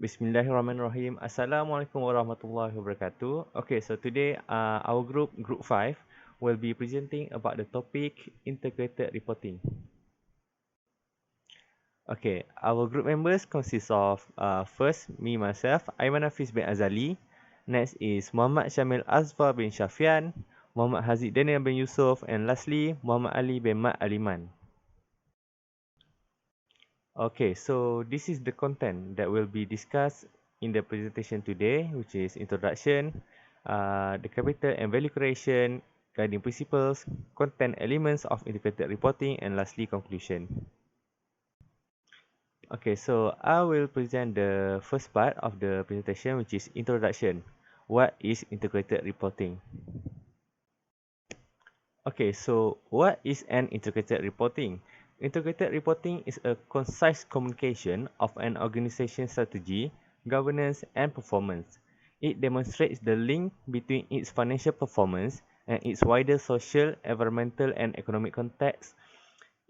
Bismillahirrahmanirrahim. Assalamualaikum warahmatullahi wabarakatuh. Okay, so today our group 5, will be presenting about the topic integrated reporting. Okay, our group members consist of first, me myself, Aiman Hafiz bin Azali. Next is Muhammad Syamil Azfar bin Syafian, Muhammad Haziq Daniel bin Yusof, and lastly Muhammad Ali bin Mat Aliman. Okay, so this is the content that will be discussed in the presentation today, which is introduction, the capital and value creation, guiding principles, content elements of integrated reporting, and lastly conclusion. Okay, so I will present the first part of the presentation, which is introduction. What is integrated reporting? Okay, so what is an integrated reporting? Integrated reporting is a concise communication of an organization's strategy, governance, and performance. It demonstrates the link between its financial performance and its wider social, environmental, and economic context.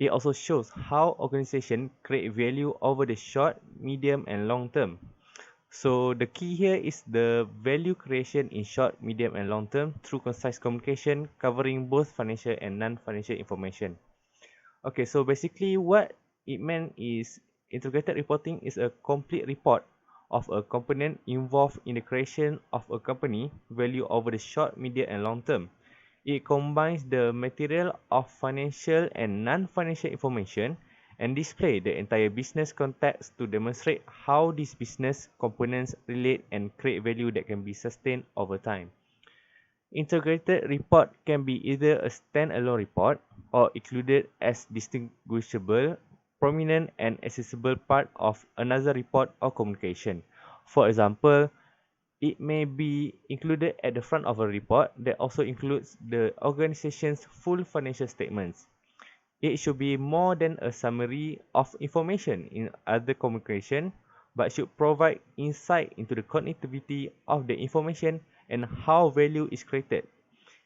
It also shows how organizations create value over the short, medium, and long term. So the key here is the value creation in short, medium, and long term through concise communication covering both financial and non-financial information. Okay, so basically what it meant is integrated reporting is a complete report of a component involved in the creation of a company value over the short, medium, and long term. It combines the material of financial and non-financial information and display the entire business context to demonstrate how these business components relate and create value that can be sustained over time. Integrated report can be either a standalone report or included as distinguishable, prominent, and accessible part of another report or communication. For example, it may be included at the front of a report that also includes the organization's full financial statements. It should be more than a summary of information in other communication, but should provide insight into the connectivity of the information and how value is created.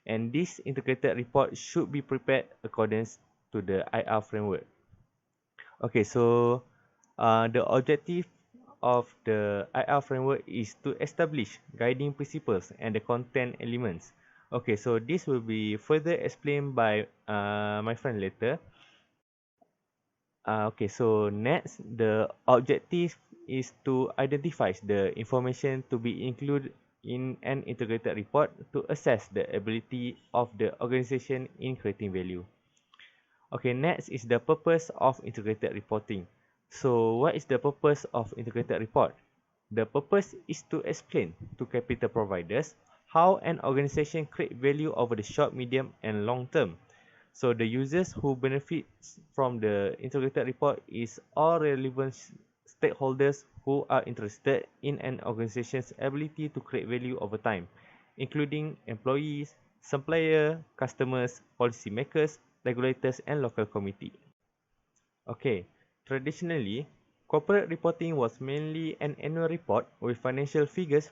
And this integrated report should be prepared according to the IR framework. Okay, so the objective of the IR framework is to establish guiding principles and the content elements. Okay, so this will be further explained by my friend later. Okay, so next, the objective is to identify the information to be included in an integrated report to assess the ability of the organization in creating value. Okay, next is the purpose of integrated reporting. So, what is the purpose of integrated report? The purpose is to explain to capital providers how an organization creates value over the short, medium, and long term. So the users who benefits from the integrated report is all relevant stakeholders who are interested in an organization's ability to create value over time, including employees, suppliers, customers, policymakers, regulators, and local committee. Okay, traditionally, corporate reporting was mainly an annual report with financial figures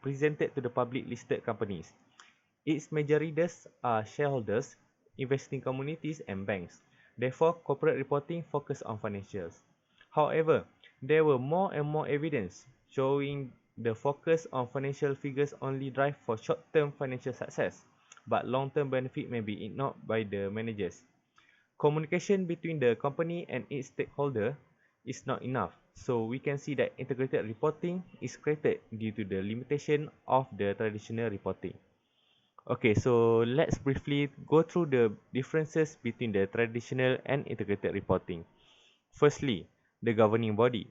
presented to the public listed companies. Its major readers are shareholders, investing communities, and banks. Therefore, corporate reporting focused on financials. However, there were more and more evidence showing the focus on financial figures only drive for short-term financial success, but long-term benefit may be ignored by the managers. Communication between the company and its stakeholder is not enough, so we can see that integrated reporting is created due to the limitation of the traditional reporting. Okay, so let's briefly go through the differences between the traditional and integrated reporting. Firstly, the governing body.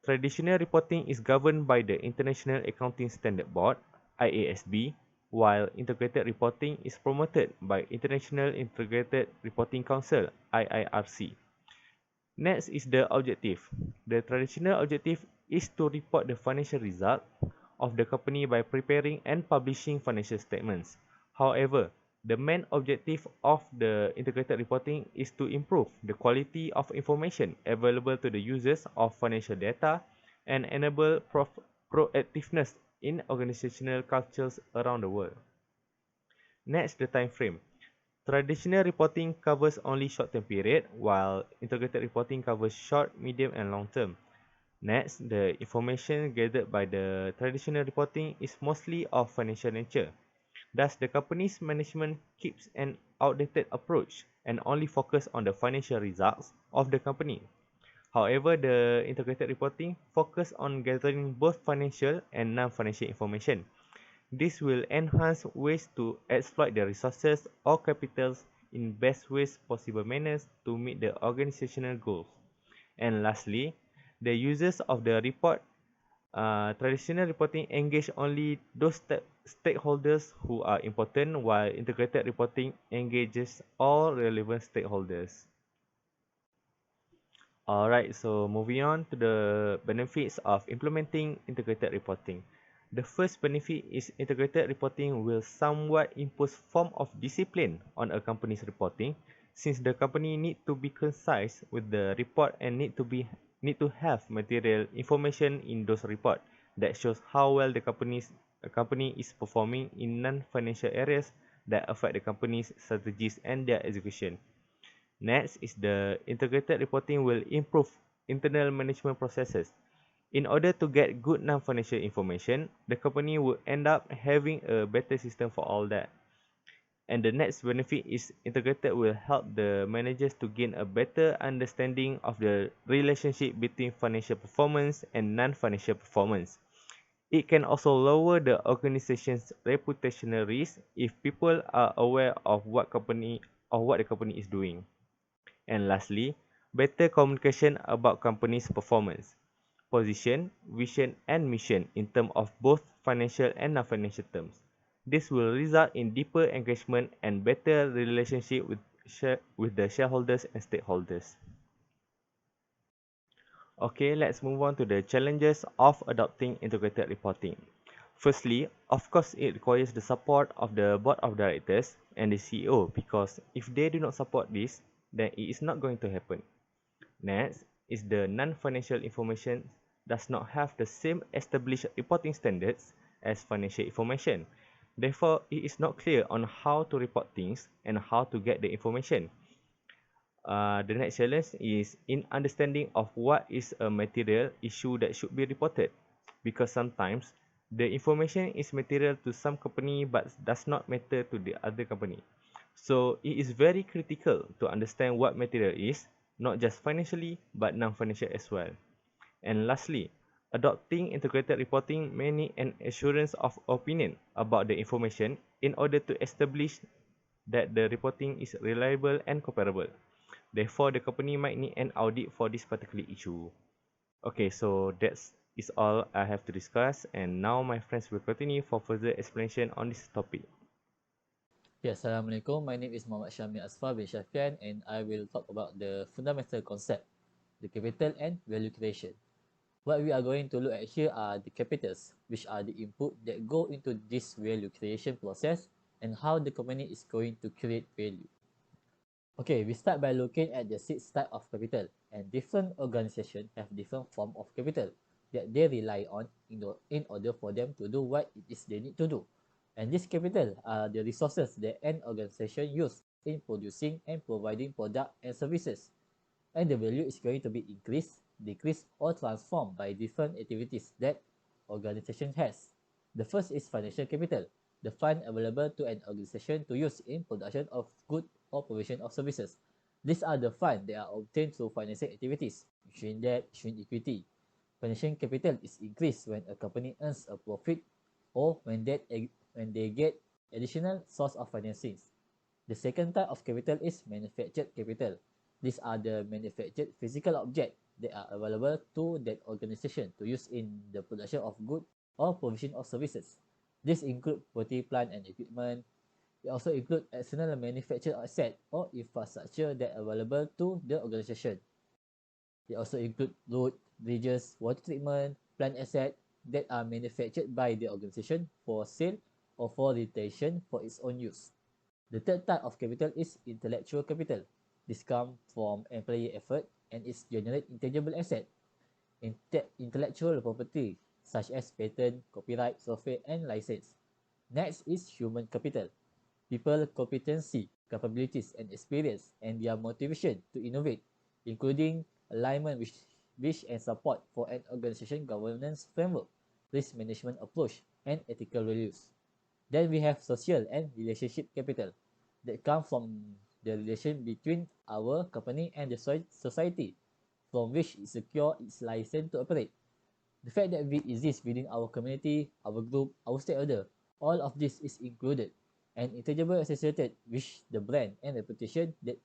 Traditional reporting is governed by the International Accounting Standard Board, IASB, while integrated reporting is promoted by International Integrated Reporting Council, IIRC. Next is the objective. The traditional objective is to report the financial result of the company by preparing and publishing financial statements. However, the main objective of the integrated reporting is to improve the quality of information available to the users of financial data and enable proactiveness in organizational cultures around the world. Next, the time frame. Traditional reporting covers only short-term period, while integrated reporting covers short, medium, and long term. Next, the information gathered by the traditional reporting is mostly of financial nature. Thus, the company's management keeps an outdated approach and only focus on the financial results of the company. However, the integrated reporting focus on gathering both financial and non-financial information. This will enhance ways to exploit the resources or capitals in best ways possible manners to meet the organizational goals. And lastly, the users of the report, traditional reporting engage only those stakeholders who are important, while integrated reporting engages all relevant stakeholders. Alright, so moving on to the benefits of implementing integrated reporting. The first benefit is integrated reporting will somewhat impose form of discipline on a company's reporting, since the company need to be concise with the report and need to have material information in those report that shows how well the company is performing in non-financial areas that affect the company's strategies and their execution. Next is the integrated reporting will improve internal management processes. In order to get good non-financial information, the company will end up having a better system for all that. And the next benefit is integrated will help the managers to gain a better understanding of the relationship between financial performance and non-financial performance. It can also lower the organization's reputational risk if people are aware of what the company is doing. And lastly, better communication about company's performance, position, vision, and mission in terms of both financial and non-financial terms. This will result in deeper engagement and better relationship with the shareholders and stakeholders. Okay, let's move on to the challenges of adopting integrated reporting. Firstly, of course, it requires the support of the board of directors and the CEO, because if they do not support this, then it is not going to happen. Next is the non-financial information does not have the same established reporting standards as financial information. Therefore, it is not clear on how to report things and how to get the information. The next challenge is in understanding of what is a material issue that should be reported, because sometimes the information is material to some company but does not matter to the other company. So it is very critical to understand what material is, not just financially but non-financial as well. And lastly, adopting integrated reporting may need an assurance of opinion about the information in order to establish that the reporting is reliable and comparable. Therefore, the company might need an audit for this particular issue. Okay, so is all I have to discuss, and now my friends will continue for further explanation on this topic. Yeah, Assalamualaikum. My name is Muhammad Syamil Asfar bin Syafian, and I will talk about the fundamental concept, the capital and value creation. What we are going to look at here are the capitals, which are the input that go into this value creation process, and how the company is going to create value. Okay, we start by looking at the six types of capital, and different organizations have different form of capital that they rely on in order for them to do what it is they need to do. And this capital are the resources that an organization use in producing and providing product and services. And the value is going to be increased, decreased, or transformed by different activities that organization has. The first is financial capital, the fund available to an organization to use in production of goods or provision of services. These are the funds that are obtained through financial activities, issuing debt, issuing equity. Financial capital is increased when a company earns a profit or when they get additional source of financing. The second type of capital is manufactured capital. These are the manufactured physical objects that are available to that organization to use in the production of goods or provision of services. This include property, plant, and equipment. It also include external manufactured asset or infrastructure that are available to the organization. They also include road, bridges, water treatment, plant asset that are manufactured by the organization for sale or for retention for its own use. The third type of capital is intellectual capital. This comes from employee effort and is generate intangible asset, intellectual property such as patent, copyright, software, and license. Next is human capital. People competency, capabilities, and experience, and their motivation to innovate, including alignment with wish and support for an organization governance framework, risk management approach, and ethical values. Then we have social and relationship capital that come from the relation between our company and the society, from which it secure its license to operate. The fact that we exist within our community, our group, our stakeholder, all of this is included and intangible associated with the brand and reputation that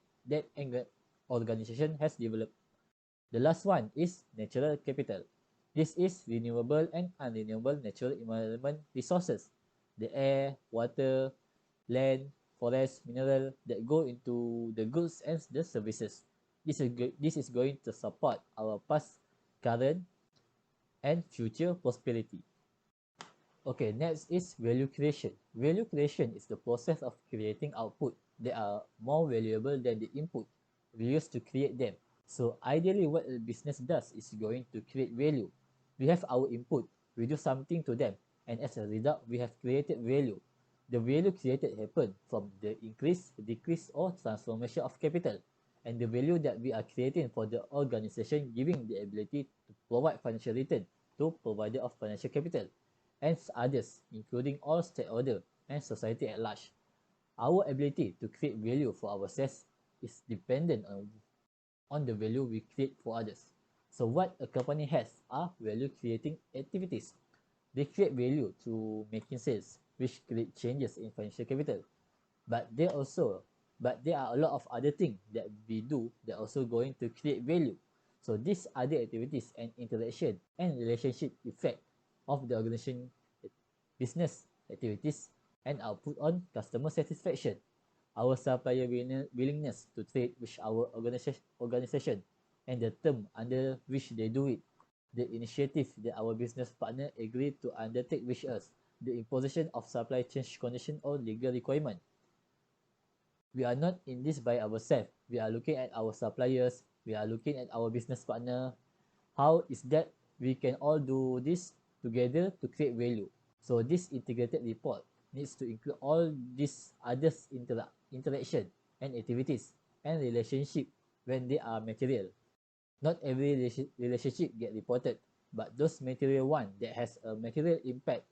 organization has developed. The last one is natural capital. This is renewable and unrenewable natural environment resources, the air, water, land, forest, mineral that go into the goods and the services. This is going to support our past, current, and future prosperity. Okay, next is value creation. Value creation is the process of creating output that are more valuable than the input we use to create them. So ideally what a business does is going to create value. We have our input, we do something to them, and as a result, we have created value. The value created happen from the increase, decrease, or transformation of capital, and the value that we are creating for the organization giving the ability to provide financial return to provider of financial capital and others, including all stakeholders and society at large. Our ability to create value for ourselves is dependent on the value we create for others. So what a company has are value creating activities. They create value through making sales, which create changes in financial capital. But there are a lot of other things that we do that also going to create value. So these other activities and interaction and relationship effect of the organization business activities and output on customer satisfaction, our supplier willingness to trade with our organization, and the term under which they do it, the initiative that our business partner agreed to undertake with us, the imposition of supply chain condition or legal requirement. We are not in this by ourselves. We are looking at our suppliers, we are looking at our business partner. How is that we can all do this together to create value? So this integrated report needs to include all these others interaction and activities and relationship when they are material. Not every relationship get reported, but those material one that has a material impact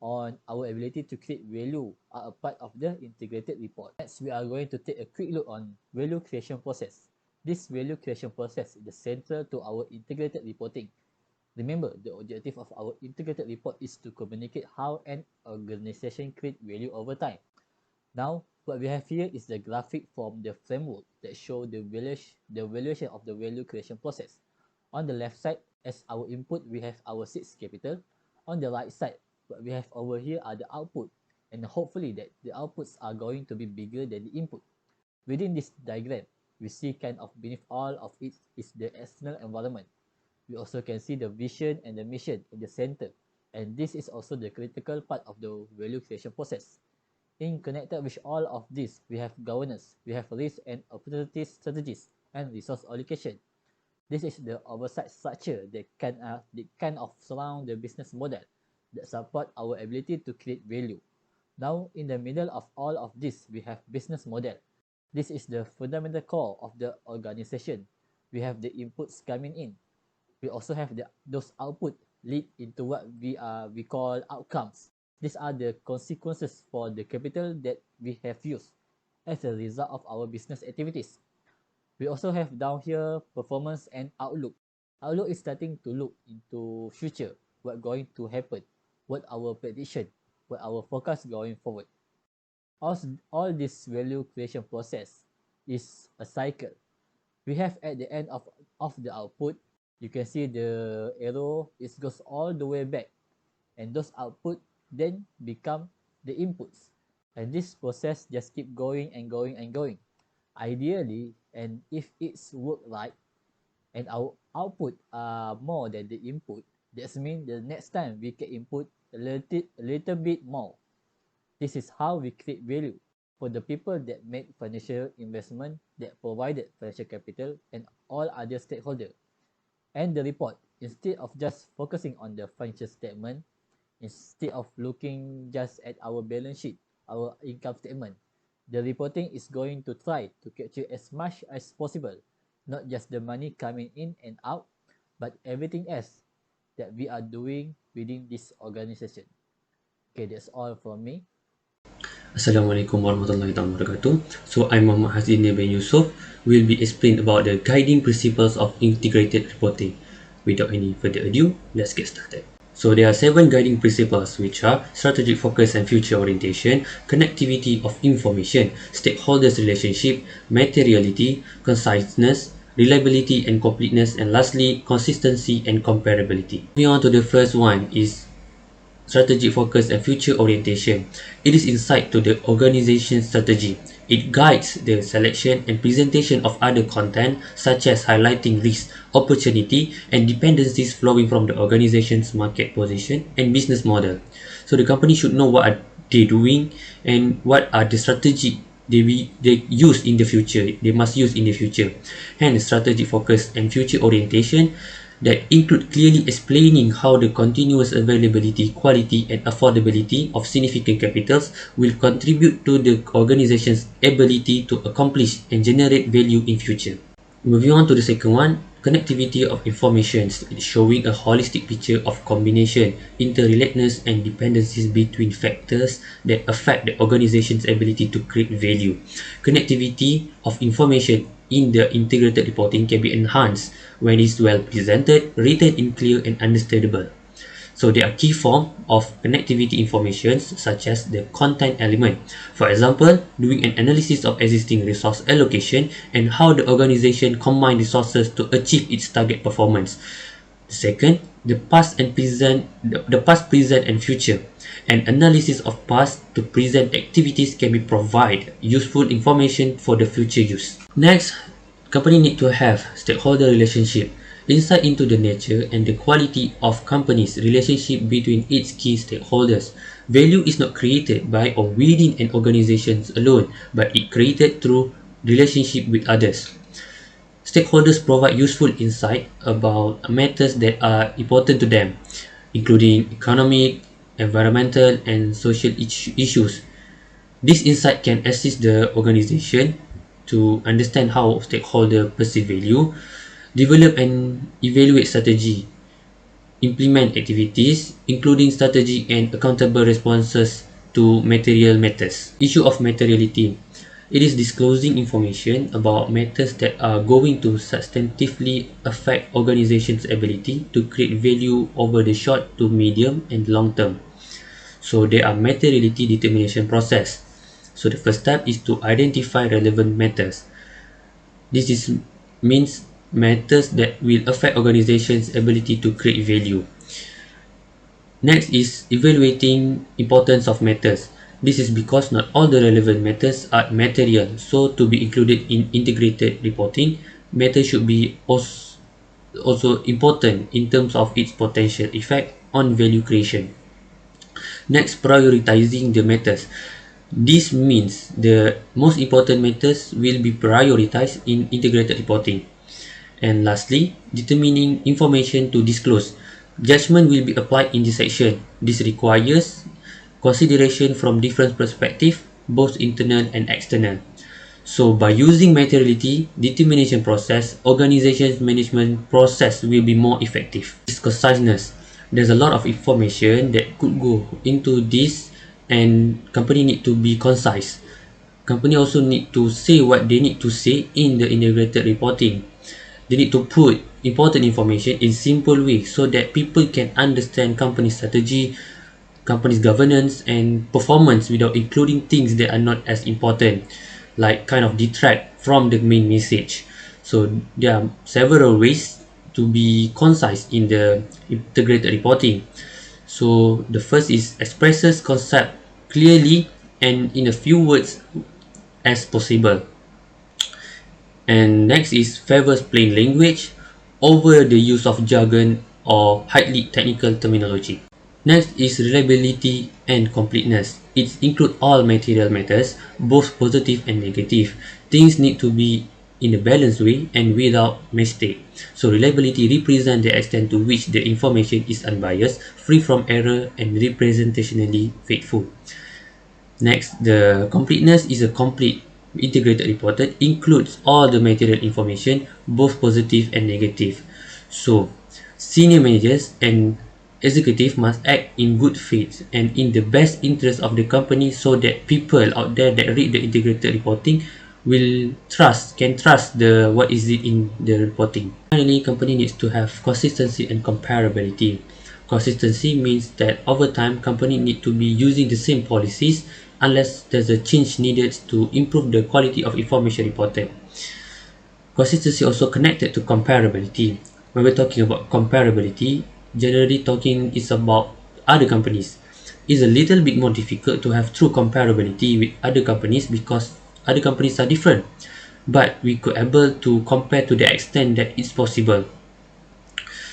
on our ability to create value are a part of the integrated report. Next, we are going to take a quick look on value creation process. This value creation process is the central to our integrated reporting. Remember, the objective of our integrated report is to communicate how an organization creates value over time. Now, what we have here is the graphic from the framework that show the valuation of the value creation process. On the left side, as our input, we have our seeds capital. On the right side, what we have over here are the output, and hopefully that the outputs are going to be bigger than the input. Within this diagram, we see kind of beneath all of it is the external environment. We also can see the vision and the mission in the center, and this is also the critical part of the value creation process. In connected with all of this, we have governance, we have risk and opportunity strategies, and resource allocation. This is the oversight structure that kind of surround the business model that support our ability to create value. Now, in the middle of all of this, we have business model. This is the fundamental core of the organization. We have the inputs coming in. We also have those output lead into what we call outcomes. These are the consequences for the capital that we have used as a result of our business activities. We also have down here performance and outlook. Outlook is starting to look into future, what going to happen, what our prediction, what our forecast going forward. All this value creation process is a cycle. We have at the end of the output, you can see the arrow, it goes all the way back, and those output then become the inputs. And this process just keep going and going and going. Ideally, and if it's work right, and our output are more than the input, that means the next time we can input a little bit more. This is how we create value for the people that made financial investment, that provided financial capital, and all other stakeholders. And the report, instead of just focusing on the financial statement, instead of looking just at our balance sheet, our income statement, the reporting is going to try to capture as much as possible, not just the money coming in and out, but everything else that we are doing within this organization. Okay, that's all from me. Assalamualaikum warahmatullahi wabarakatuh. So I'm Muhammad Hasdin bin Yusof. Will be explained about the guiding principles of integrated reporting. Without any further ado, let's get started. So there are 7 guiding principles, which are strategic focus and future orientation, connectivity of information, stakeholders relationship, materiality, conciseness, reliability and completeness, and lastly consistency and comparability. Moving on to the first one is strategic focus and future orientation. It is insight to the organization's strategy. It guides the selection and presentation of other content, such as highlighting risks, opportunity, and dependencies flowing from the organization's market position and business model. So the company should know what are they doing and what are the strategic they use in the future. They must use in the future. Hence, strategic focus and future orientation that include clearly explaining how the continuous availability, quality, and affordability of significant capitals will contribute to the organization's ability to accomplish and generate value in future. Moving on to the second one, connectivity of information, showing a holistic picture of combination, interrelatedness, and dependencies between factors that affect the organization's ability to create value. Connectivity of information in the integrated reporting can be enhanced when it's well presented, written in clear and understandable. So there are key forms of connectivity information such as the content element. For example, doing an analysis of existing resource allocation and how the organization combine resources to achieve its target performance. Second, the past, present, and future. An analysis of past to present activities can be provide useful information for the future use. Next, company need to have stakeholder relationship, insight into the nature and the quality of company's relationship between its key stakeholders. Value is not created by or within an organization alone, but it created through relationship with others. Stakeholders provide useful insight about matters that are important to them, including economic, environmental, and social issues. This insight can assist the organization to understand how stakeholders perceive value, develop and evaluate strategy, implement activities, including strategic and accountable responses to material matters. Issue of materiality. It is disclosing information about matters that are going to substantively affect organization's ability to create value over the short to medium and long term. So there are materiality determination process. So the first step is to identify relevant matters. This means matters that will affect organization's ability to create value. Next is evaluating importance of matters. This is because not all the relevant matters are material, so to be included in integrated reporting, matters should be also important in terms of its potential effect on value creation. Next, prioritizing the matters. This means the most important matters will be prioritized in integrated reporting. And lastly, determining information to disclose. Judgment will be applied in this section. This requires consideration from different perspectives, both internal and external. So by using materiality determination process, organization's management process will be more effective. This conciseness. There's a lot of information that could go into this, and company need to be concise. Company also need to say what they need to say in the integrated reporting. They need to put important information in simple way so that people can understand company strategy, company's governance and performance without including things that are not as important, like kind of detract from the main message. So there are several ways to be concise in the integrated reporting. So the first is expresses concept clearly and in a few words as possible. And next is favors plain language over the use of jargon or highly technical terminology. Next is reliability and completeness. It includes all material matters, both positive and negative. Things need to be in a balanced way and without mistake. So reliability represents the extent to which the information is unbiased, free from error, and representationally faithful. Next, the completeness is a complete integrated report that includes all the material information, both positive and negative. So Senior managers and executives must act in good faith and in the best interest of the company so that people out there that read the integrated reporting can trust the what is it in the reporting. Finally, company needs to have consistency and comparability. Consistency means that over time company need to be using the same policies unless there's a change needed to improve the quality of information reported. Consistency also connected to comparability. When we're talking about comparability, generally talking is about other companies. It's a little bit more difficult to have true comparability with other companies because other companies are different. But we could able to compare to the extent that it's possible.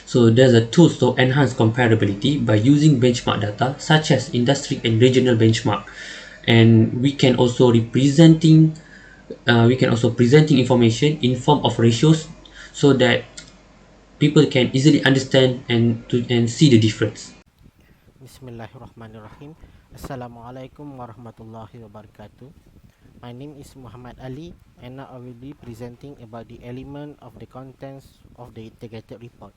So there's a tools to enhance comparability by using benchmark data such as industry and regional benchmark. And we can also presenting information in form of ratios so that people can easily understand and see the difference. Bismillahirrahmanirrahim. Assalamualaikum warahmatullahi wabarakatuh. My name is Muhammad Ali, and now I will be presenting about the element of the contents of the integrated report.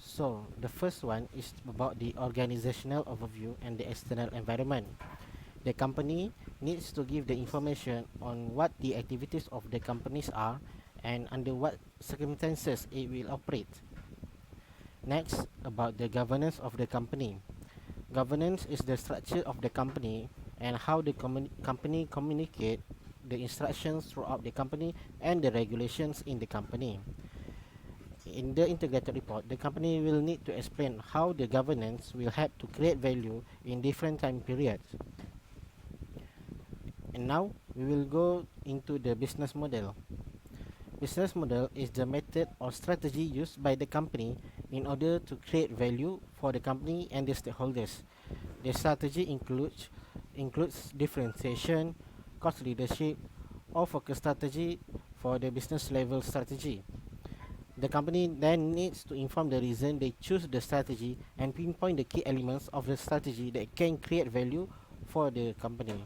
So, the first one is about the organizational overview and the external environment. The company needs to give the information on what the activities of the companies are and under what circumstances it will operate. Next, about the governance of the company. Governance is the structure of the company and how the company communicate the instructions throughout the company and the regulations in the company. In the integrated report, the company will need to explain how the governance will help to create value in different time periods. And now we will go into the business model. Business model is the method or strategy used by the company in order to create value for the company and the stakeholders. The strategy includes differentiation, cost leadership, or focus strategy for the business level strategy. The company then needs to inform the reason they choose the strategy and pinpoint the key elements of the strategy that can create value for the company.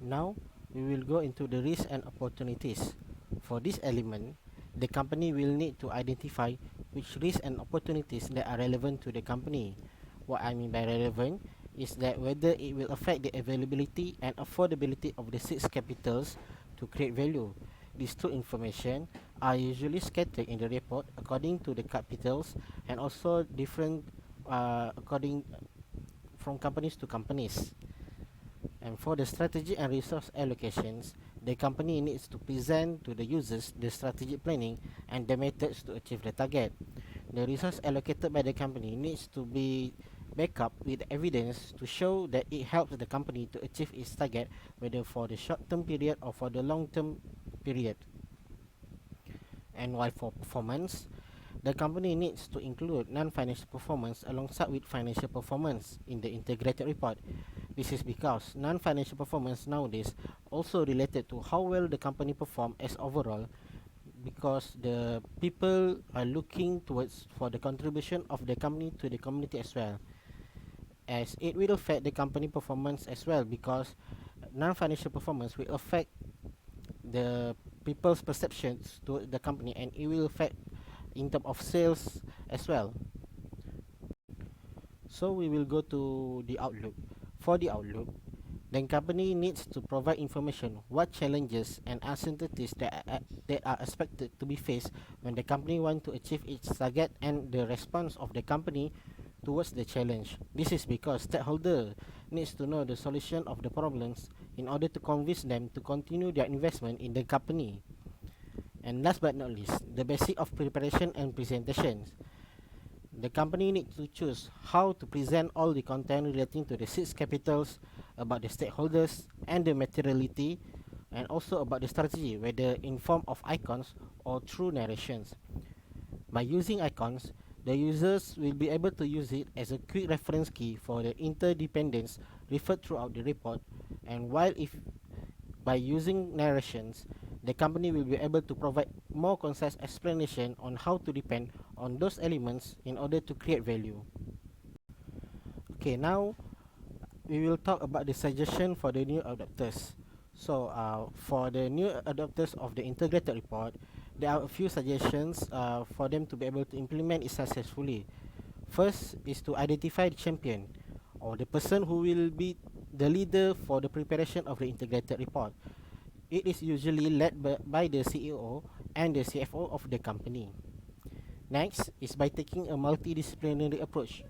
Now, we will go into the risks and opportunities. For this element, the company will need to identify which risks and opportunities that are relevant to the company. What I mean by relevant is that whether it will affect the availability and affordability of the six capitals to create value. These two information are usually scattered in the report according to the capitals and also different according from companies to companies. And for the strategy and resource allocations, the company needs to present to the users the strategic planning and the methods to achieve the target. The resource allocated by the company needs to be backed up with evidence to show that it helps the company to achieve its target, whether for the short-term period or for the long-term period. And while for performance, the company needs to include non-financial performance alongside with financial performance in the integrated report. This is because non-financial performance nowadays also related to how well the company perform as overall, because the people are looking towards for the contribution of the company to the community as well, as it will affect the company performance as well, because non-financial performance will affect the people's perceptions to the company and it will affect in terms of sales as well. So we will go to the outlook. For the outlook, the company needs to provide information what challenges and uncertainties that are expected to be faced when the company want to achieve its target and the response of the company towards the challenge. This is because stakeholder needs to know the solution of the problems in order to convince them to continue their investment in the company. And last but not least, the basic of preparation and presentations. The company needs to choose how to present all the content relating to the six capitals, about the stakeholders and the materiality, and also about the strategy, whether in form of icons or through narrations. By using icons, the users will be able to use it as a quick reference key for the interdependence referred throughout the report, and while if by using narrations, the company will be able to provide more concise explanation on how to depend on those elements in order to create value. Okay, now we will talk about the suggestion for the new adopters. So, for the new adopters of the integrated report, There are a few suggestions for them to be able to implement it successfully. First is to identify the champion or the person who will be the leader for the preparation of the integrated report. It is usually led by the CEO and the CFO of the company. Next is by taking a multidisciplinary approach.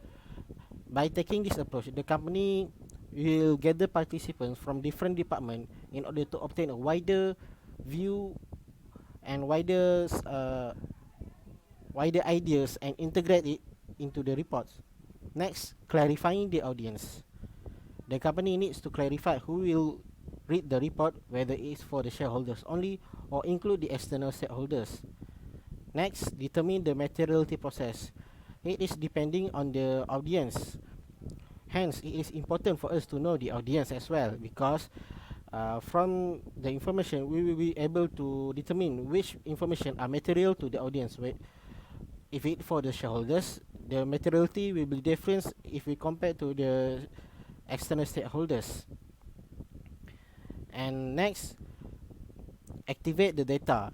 By taking this approach, the company will gather participants from different departments in order to obtain a wider view and wider ideas and integrate it into the reports. Next, clarifying the audience. The company needs to clarify who will read the report, whether it is for the shareholders only or include the external stakeholders. Next, determine the materiality process. It is depending on the audience. Hence, it is important for us to know the audience as well, because from the information we will be able to determine which information are material to the audience. If it for the shareholders, the materiality will be different if we compare to the external stakeholders. And next, activate the data.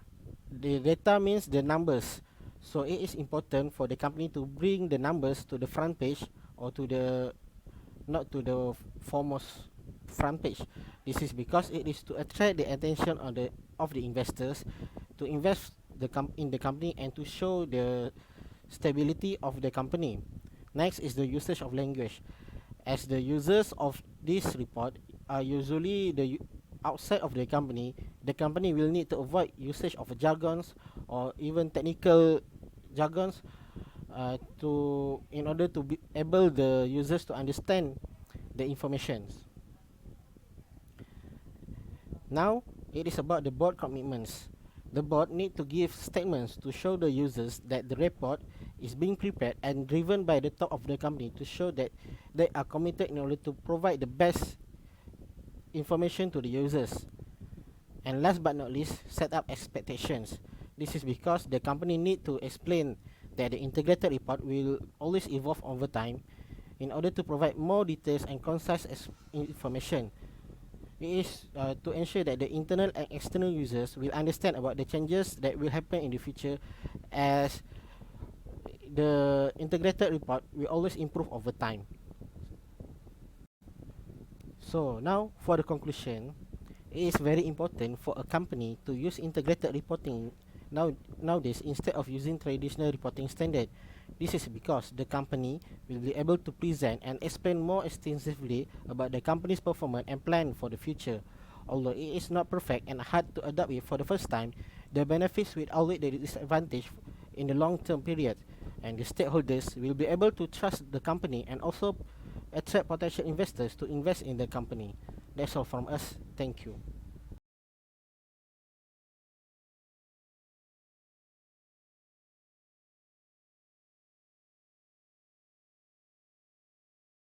The data means the numbers. So it is important for the company to bring the numbers to the front page, or to the not to the foremost front page. This is because it is to attract the attention of the investors to invest in the company and to show the stability of the company. Next is the usage of language. As the users of this report are usually outside of the company will need to avoid usage of jargons or even technical jargons to in order to be able the users to understand the information. Now it is about the board commitments. The board need to give statements to show the users that the report is being prepared and driven by the top of the company to show that they are committed in order to provide the best information to the users. And last but not least, set up expectations. This is because the company need to explain that the integrated report will always evolve over time in order to provide more details and concise information. It is to ensure that the internal and external users will understand about the changes that will happen in the future, as the integrated report will always improve over time. So now for the conclusion, it is very important for a company to use integrated reporting nowadays instead of using traditional reporting standard. This is because the company will be able to present and explain more extensively about the company's performance and plan for the future. Although it is not perfect and hard to adopt it for the first time, the benefits will outweigh the disadvantage in the long-term period, and the stakeholders will be able to trust the company and also attract potential investors to invest in the company. That's all from us. Thank you.